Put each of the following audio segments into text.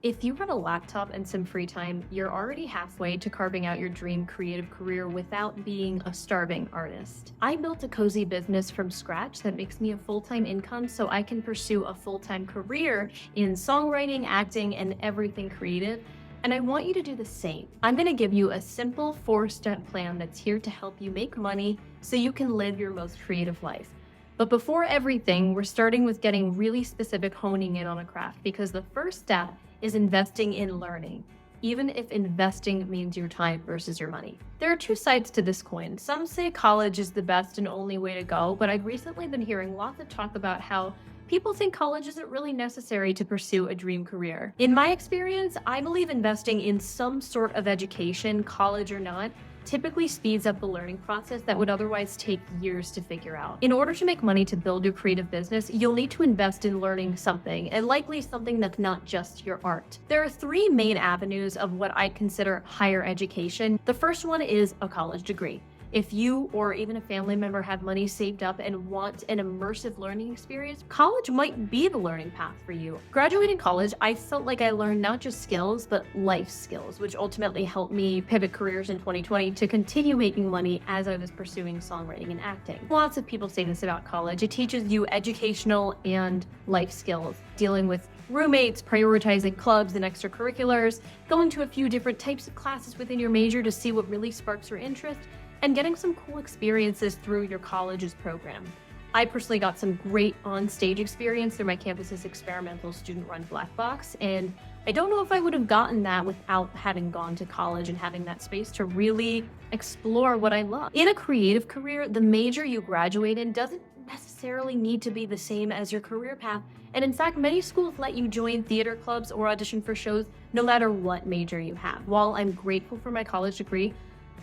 If you have a laptop and some free time, you're already halfway to carving out your dream creative career without being a starving artist. I built a cozy business from scratch that makes me a full-time income so I can pursue a full-time career in songwriting, acting, and everything creative. And I want you to do the same. I'm going to give you a simple 4-step plan that's here to help you make money so you can live your most creative life. But before everything, we're starting with getting really specific, honing in on a craft, because the first step is investing in learning, even if investing means your time versus your money. There are two sides to this coin. Some say college is the best and only way to go, but I've recently been hearing lots of talk about how people think college isn't really necessary to pursue a dream career. In my experience, I believe investing in some sort of education, college or not, typically speeds up the learning process that would otherwise take years to figure out. In order to make money to build your creative business, you'll need to invest in learning something, and likely something that's not just your art. There are three main avenues of what I consider higher education. The first one is a college degree. If you or even a family member have money saved up and want an immersive learning experience, college might be the learning path for you. Graduating college, I felt like I learned not just skills, but life skills, which ultimately helped me pivot careers in 2020 to continue making money as I was pursuing songwriting and acting. Lots of people say this about college. It teaches you educational and life skills, dealing with roommates, prioritizing clubs and extracurriculars, going to a few different types of classes within your major to see what really sparks your interest, and getting some cool experiences through your college's program. I personally got some great on-stage experience through my campus's experimental student-run black box, and I don't know if I would have gotten that without having gone to college and having that space to really explore what I love. In a creative career, the major you graduate in doesn't necessarily need to be the same as your career path, and in fact, many schools let you join theater clubs or audition for shows no matter what major you have. While I'm grateful for my college degree,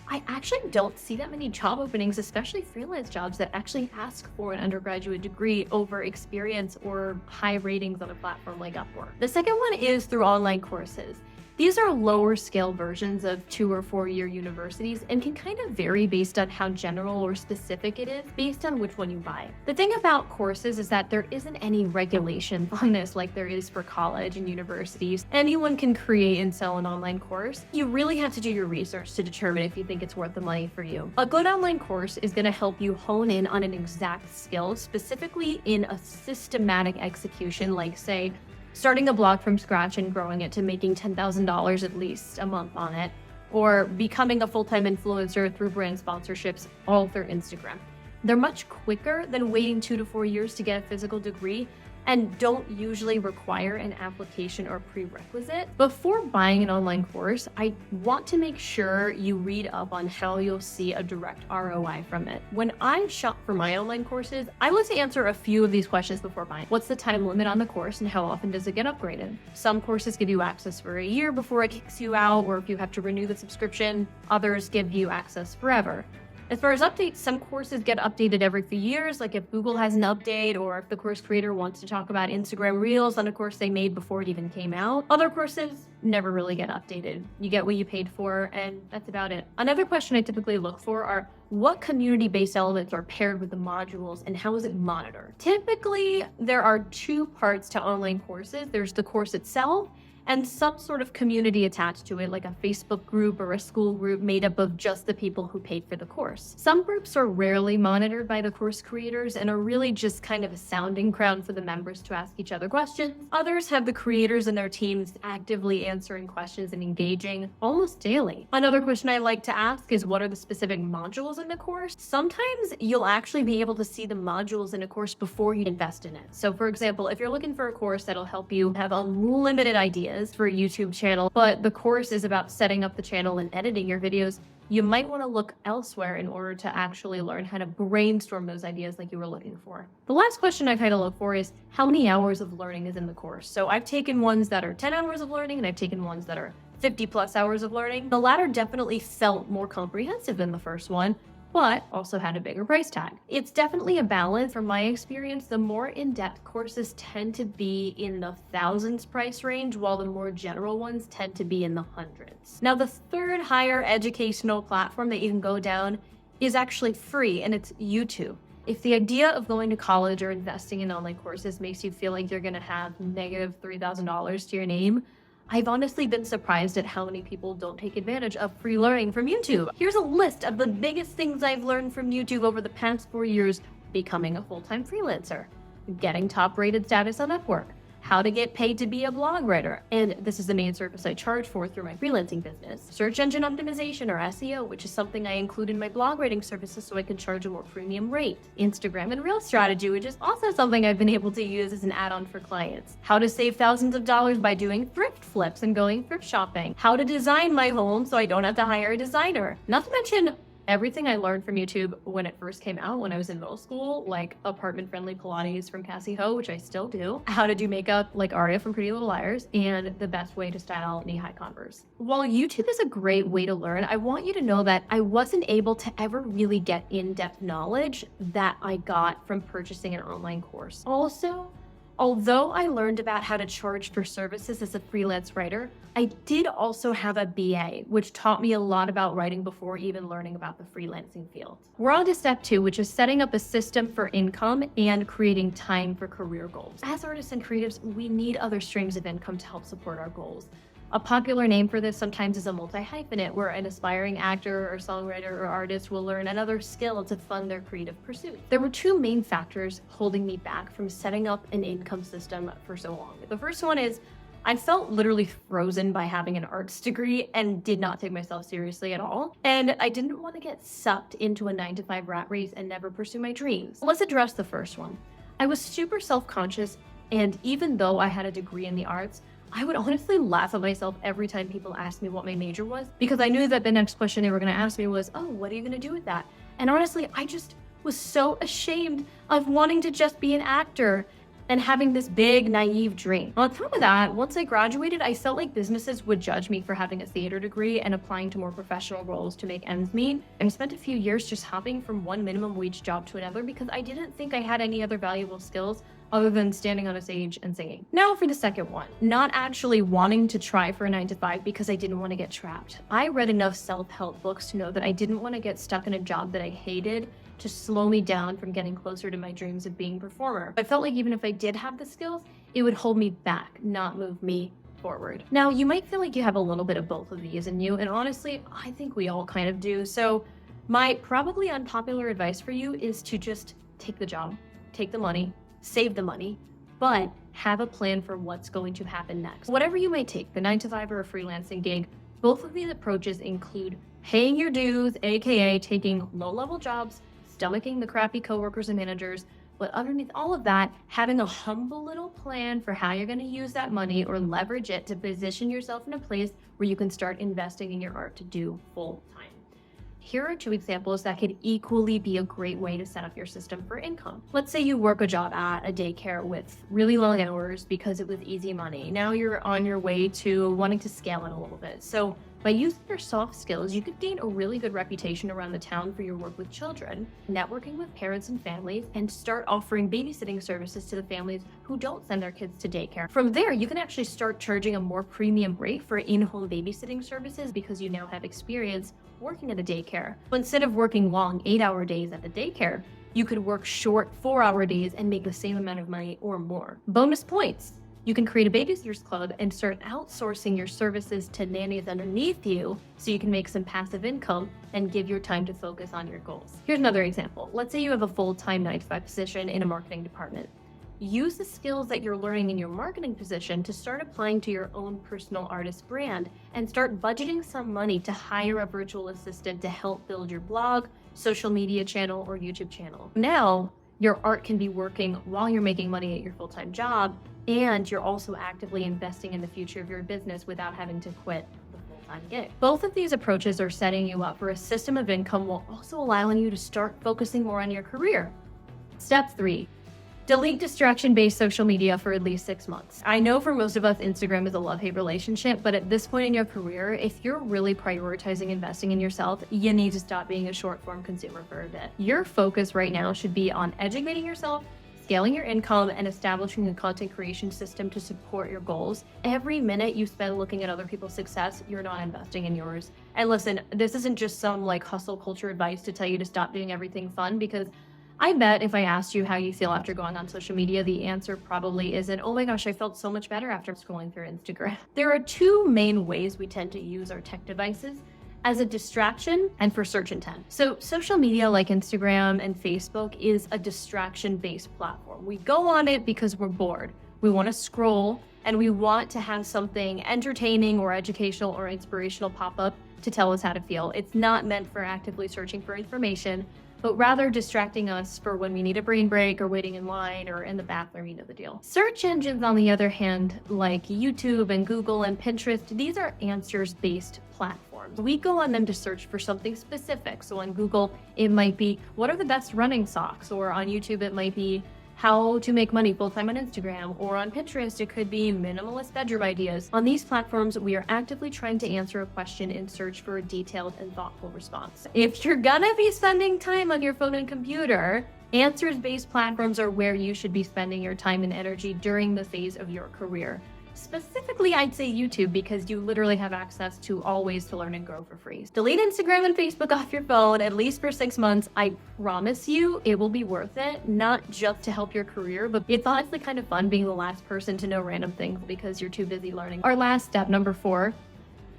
I actually don't see that many job openings, especially freelance jobs, that actually ask for an undergraduate degree over experience or high ratings on a platform like Upwork. The second one is through online courses. These are lower scale versions of 2 or 4 year universities and can kind of vary based on how general or specific it is based on which one you buy. The thing about courses is that there isn't any regulation on this like there is for college and universities. Anyone can create and sell an online course. You really have to do your research to determine if you think it's worth the money for you. A good online course is going to help you hone in on an exact skill, specifically in a systematic execution, like say, starting a blog from scratch and growing it to making $10,000 at least a month on it, or becoming a full-time influencer through brand sponsorships all through Instagram. They're much quicker than waiting 2 to 4 years to get a physical degree and don't usually require an application or prerequisite. Before buying an online course, I want to make sure you read up on how you'll see a direct ROI from it. When I shop for my online courses, I like to answer a few of these questions before buying. What's the time limit on the course and how often does it get upgraded? Some courses give you access for a year before it kicks you out, or if you have to renew the subscription. Others give you access forever. As far as updates, some courses get updated every few years, like if Google has an update or if the course creator wants to talk about Instagram Reels on a course they made before it even came out. Other courses never really get updated. You get what you paid for, and that's about it. Another question I typically look for are what community-based elements are paired with the modules and how is it monitored? Typically, there are 2 parts to online courses. There's the course itself and some sort of community attached to it, like a Facebook group or a school group made up of just the people who paid for the course. Some groups are rarely monitored by the course creators and are really just kind of a sounding ground for the members to ask each other questions. Others have the creators and their teams actively answering questions and engaging almost daily. Another question I like to ask is, what are the specific modules in the course? Sometimes you'll actually be able to see the modules in a course before you invest in it. So for example, if you're looking for a course that'll help you have unlimited ideas for a YouTube channel, but the course is about setting up the channel and editing your videos, you might want to look elsewhere in order to actually learn how to brainstorm those ideas like you were looking for. The last question I kind of look for is how many hours of learning is in the course. So I've taken ones that are 10 hours of learning and I've taken ones that are 50 plus hours of learning. The latter definitely felt more comprehensive than the first one, but also had a bigger price tag. It's definitely a balance. From my experience, the more in-depth courses tend to be in the thousands price range, while the more general ones tend to be in the hundreds. Now, the third higher educational platform that you can go down is actually free, and it's YouTube. If the idea of going to college or investing in online courses makes you feel like you're gonna have negative $3,000 to your name, I've honestly been surprised at how many people don't take advantage of free learning from YouTube. Here's a list of the biggest things I've learned from YouTube over the past 4 years becoming a full-time freelancer. Getting top-rated status on Upwork. How to get paid to be a blog writer. And this is the main service I charge for through my freelancing business. Search engine optimization, or SEO, which is something I include in my blog writing services so I can charge a more premium rate. Instagram and Reel strategy, which is also something I've been able to use as an add-on for clients. How to save thousands of dollars by doing thrift flips and going thrift shopping. How to design my home so I don't have to hire a designer. Not to mention everything I learned from YouTube when it first came out when I was in middle school, like apartment-friendly Pilates from Cassie Ho, which I still do, how to do makeup like Aria from Pretty Little Liars, and the best way to style knee-high Converse. While YouTube is a great way to learn, I want you to know that I wasn't able to ever really get in-depth knowledge that I got from purchasing an online course. Also, although I learned about how to charge for services as a freelance writer, I did also have a BA, which taught me a lot about writing before even learning about the freelancing field. We're on to step 2, which is setting up a system for income and creating time for career goals. As artists and creatives, we need other streams of income to help support our goals. A popular name for this sometimes is a multi-hyphenate, where an aspiring actor or songwriter or artist will learn another skill to fund their creative pursuit. There were 2 main factors holding me back from setting up an income system for so long. The first one is I felt literally frozen by having an arts degree and did not take myself seriously at all. And I didn't want to get sucked into a 9-to-5 rat race and never pursue my dreams. Let's address the first one. I was super self-conscious, and even though I had a degree in the arts, I would honestly laugh at myself every time people asked me what my major was, because I knew that the next question they were going to ask me was, oh, what are you going to do with that? And honestly, I just was so ashamed of wanting to just be an actor and having this big, naive dream. On top of that, once I graduated, I felt like businesses would judge me for having a theater degree and applying to more professional roles to make ends meet. I spent a few years just hopping from one minimum wage job to another because I didn't think I had any other valuable skills other than standing on a stage and singing. Now for the second one, not actually wanting to try for a 9-to-5 because I didn't want to get trapped. I read enough self-help books to know that I didn't want to get stuck in a job that I hated to slow me down from getting closer to my dreams of being a performer. I felt like even if I did have the skills, it would hold me back, not move me forward. Now, you might feel like you have a little bit of both of these in you, and honestly, I think we all kind of do. So my probably unpopular advice for you is to just take the job, take the money, save the money, but have a plan for what's going to happen next. Whatever you may take, the 9-to-5 or a freelancing gig, both of these approaches include paying your dues, aka taking low-level jobs, stomaching the crappy coworkers and managers, but underneath all of that, having a humble little plan for how you're going to use that money or leverage it to position yourself in a place where you can start investing in your art to do full time. Here are 2 examples that could equally be a great way to set up your system for income. Let's say you work a job at a daycare with really long hours because it was easy money. Now you're on your way to wanting to scale it a little bit. So by using your soft skills, you could gain a really good reputation around the town for your work with children, networking with parents and families, and start offering babysitting services to the families who don't send their kids to daycare. From there, you can actually start charging a more premium rate for in-home babysitting services because you now have experience working at a daycare. So instead of working long 8-hour days at the daycare, you could work short 4-hour days and make the same amount of money or more. Bonus points. You can create a babysitters club and start outsourcing your services to nannies underneath you so you can make some passive income and give your time to focus on your goals. Here's another example. Let's say you have a full-time 9-to-5 position in a marketing department. Use the skills that you're learning in your marketing position to start applying to your own personal artist brand and start budgeting some money to hire a virtual assistant to help build your blog, social media channel, or YouTube channel. Now, your art can be working while you're making money at your full-time job, and you're also actively investing in the future of your business without having to quit the full-time gig. Both of these approaches are setting you up for a system of income while also allowing you to start focusing more on your career. Step 3. Delete distraction-based social media for at least 6 months. I know for most of us, Instagram is a love-hate relationship, but at this point in your career, if you're really prioritizing investing in yourself, you need to stop being a short-form consumer for a bit. Your focus right now should be on educating yourself, scaling your income, and establishing a content creation system to support your goals. Every minute you spend looking at other people's success, you're not investing in yours. And listen, this isn't just some hustle culture advice to tell you to stop doing everything fun, because I bet if I asked you how you feel after going on social media, the answer probably isn't, oh my gosh, I felt so much better after scrolling through Instagram. There are two main ways we tend to use our tech devices: as a distraction and for search intent. So social media like Instagram and Facebook is a distraction-based platform. We go on it because we're bored. We want to scroll and we want to have something entertaining or educational or inspirational pop up to tell us how to feel. It's not meant for actively searching for information, but rather distracting us for when we need a brain break or waiting in line or in the bathroom, you know the deal. Search engines, on the other hand, like YouTube and Google and Pinterest, these are answers-based platforms. We go on them to search for something specific. So on Google, it might be, what are the best running socks? Or on YouTube, it might be, how to make money full-time on Instagram, or on Pinterest, it could be minimalist bedroom ideas. On these platforms, we are actively trying to answer a question in search for a detailed and thoughtful response. If you're gonna be spending time on your phone and computer, answers-based platforms are where you should be spending your time and energy during the phase of your career. Specifically, I'd say YouTube, because you literally have access to all ways to learn and grow for free. Delete Instagram and Facebook off your phone, at least for 6 months. I promise you it will be worth it, not just to help your career, but it's honestly kind of fun being the last person to know random things because you're too busy learning. Our last step, number 4,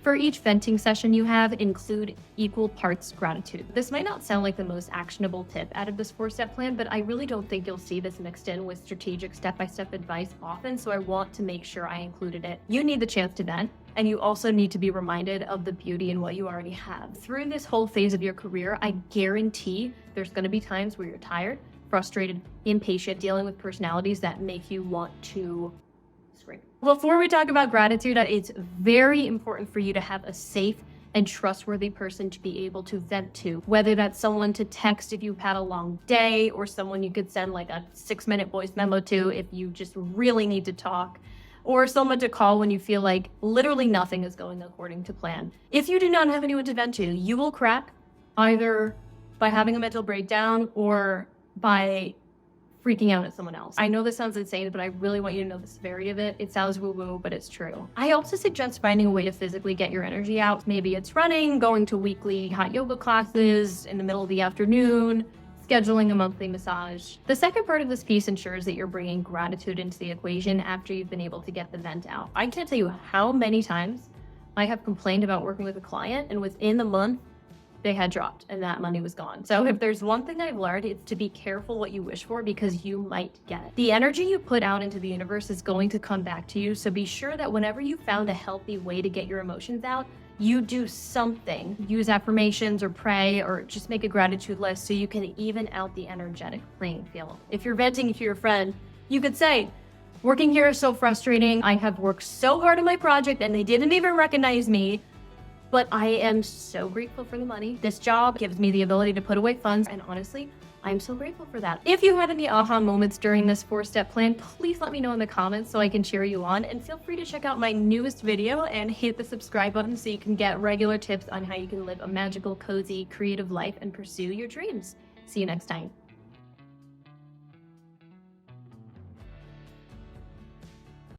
for each venting session you have, include equal parts gratitude. This might not sound like the most actionable tip out of this 4-step plan, but I really don't think you'll see this mixed in with strategic step-by-step advice often, so I want to make sure I included it. You need the chance to vent, and you also need to be reminded of the beauty in what you already have. Through this whole phase of your career, I guarantee there's going to be times where you're tired, frustrated, impatient, dealing with personalities that make you want to scream. Before we talk about gratitude, it's very important for you to have a safe and trustworthy person to be able to vent to, whether that's someone to text if you've had a long day, or someone you could send like a 6-minute voice memo to if you just really need to talk, or someone to call when you feel like literally nothing is going according to plan. If you do not have anyone to vent to, you will crack either by having a mental breakdown or by freaking out at someone else. I know this sounds insane, but I really want you to know the severity of it. It sounds woo-woo, but it's true. I also suggest finding a way to physically get your energy out. Maybe it's running, going to weekly hot yoga classes in the middle of the afternoon, scheduling a monthly massage. The second part of this piece ensures that you're bringing gratitude into the equation after you've been able to get the vent out. I can't tell you how many times I have complained about working with a client, and within the month, they had dropped and that money was gone. So if there's one thing I've learned, it's to be careful what you wish for, because you might get it. The energy you put out into the universe is going to come back to you. So be sure that whenever you found a healthy way to get your emotions out, you do something. Use affirmations or pray or just make a gratitude list so you can even out the energetic playing field. If you're venting to your friend, you could say, working here is so frustrating. I have worked so hard on my project and they didn't even recognize me. But I am so grateful for the money. This job gives me the ability to put away funds, and honestly, I'm so grateful for that. If you had any aha moments during this 4-step plan, please let me know in the comments so I can cheer you on, and feel free to check out my newest video and hit the subscribe button so you can get regular tips on how you can live a magical, cozy, creative life and pursue your dreams. See you next time.